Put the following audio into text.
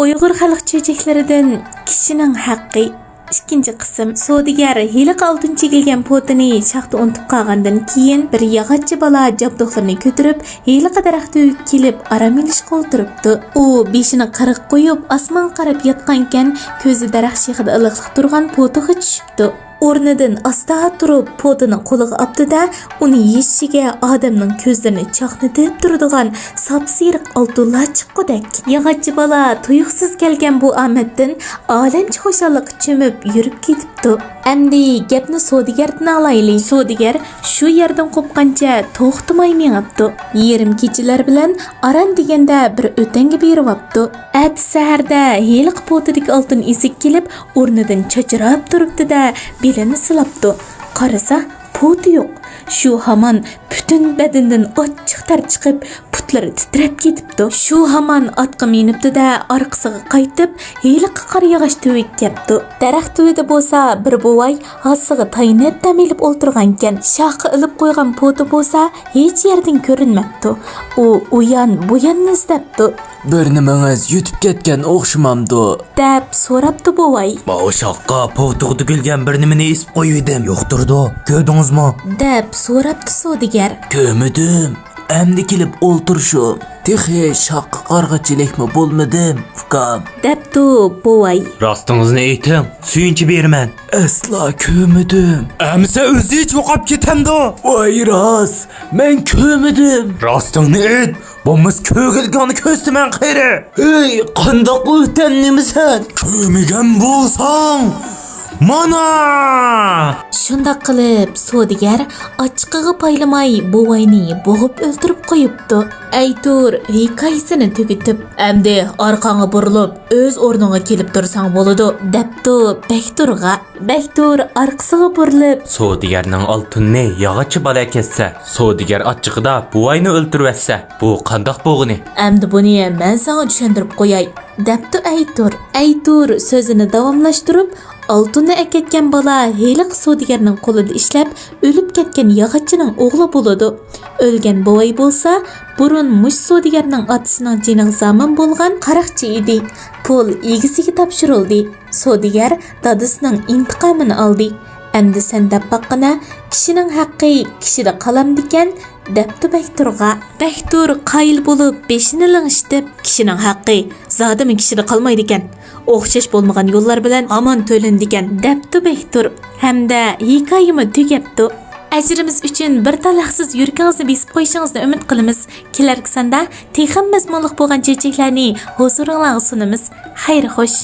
Uyghur xalq çöçeklerinden kişinin haqqı. İkinci qism. Sodigar heliq altın çekilgan potini şaxta unutup qalgandan keyin bir yağatçı bala jabdoqlarini ko'tarib heliq daraxtga kelib aram ilishga o'tiribdi. U beshini qirq qo'yib osmon qarab yotgankan ko'zi daraxt shexida iliqliq turgan potiga tushibdi. O'rnidan asta turib potini qo'liga oldi-da, uni yeshiga odamning ko'zlarini chaqnatib turadigan sapsiriq oltinlar chiqqudek. Yog'ochchi bola tuyuqsiz kelgan bu omaddan olamcha xushalliq cho'mib yurib ketibdi. Endi gapni Sodigardan olaylik. Sodigar shu yerdan qo'pqancha to'xtamay mengibdi. Yerim kechilar bilan aran deganda bir o'tanga beribdi. At saharda heliq potidagi oltin esik kelib, o'rnidan chachirab turibdi-da, belini silabdi. Qarasa, poti yo'q. Shu hamon butun badanidan ochiq ter chiqib, putlari titrab ketibdi. Shu hamon atqa minibdi-da, orqasiga qaytib, heliq qor yog'och tuvib ketdi. Daraxt tuvida bo'lsa, bir buvay hosiga taynib tamilib o'ltirgankan, shoxga ilib qo'ygan poti bo'lsa, hech yerdan ko'rinmabdi. U uyan buyanni izlabdi. Bir nimangiz yutib ketgan o'xshamamdi deb so'rabdi buvay. Boshaqqa potiq tugilgan bir nimani esib qo'ydim. Yo'qdirdi. Ko'rdingizmi? deb so'rabdi Sodigar. Ko'midim. Endi kelib o'ltirishim. Texi shoqqa qarg'achilikmi bo'lmadim ukam debdi buvay. Rostingizni ayting. Suyunchi berman. aslo ko'midim. Amsa o'zi cho'qib ketamdi. Voy rost, men ko'midim. Rostingni ayt. Bo'lmas ko'gilgani ko'zdiman qayri. Ey, qandoq o'tannimisan? Ko'migan bo'lsang mana! Shunda qilib Sodigar ochiqig'i paylamay buvayni bo'g'ib o'ltirib qo'yibdi. Aytur hikoyasini tugatib, endi orqangga burilib, o'z o'rningga kelib tursang bo'ladi, debdi Bekturga. Bektur orqasiga burilib, Sodigarning oltinni yog'ochchi bola ketsa, Sodigar ochiqida buvayni o'ltiribsa, bu qandoq bo'g'ini? endi buni men senga tushuntirib qo'yay, debdi Aytur. Aytur so'zini davomlashtirib, oltinni aketgan bola heliq Sodigarning qo'lida ishlab, o'lib ketgan yog'ochchining o'g'li bo'ladi. O'lgan buvay bo'lsa, burun mush Sodigarning otasining jiniga zamon bo'lgan qaraqchi edi. Pul egisiga topshirildi. Sodigar dadasining intiqomini oldi. Endi sen deb baqqina kishining haqqi kishida qolamdikan, debdi Bekturga. Bektur qayil bo'lib beshini ling'ishib, kishining haqqi zodimi kishida qolmaydi ekan. O'xshash bo'lmagan yo'llar bilan aman to'lindigan, debdi Bektur. Hamda hikoyami tugabdi. Ajrimiz uchun bir talaqsiz yurkingizni besib qo'yishingizni umid qilamiz. Kelarki sanda texam mazmunliq bo'lgan chechaklarni huzuringizga sunamiz. Xayr xo'sh.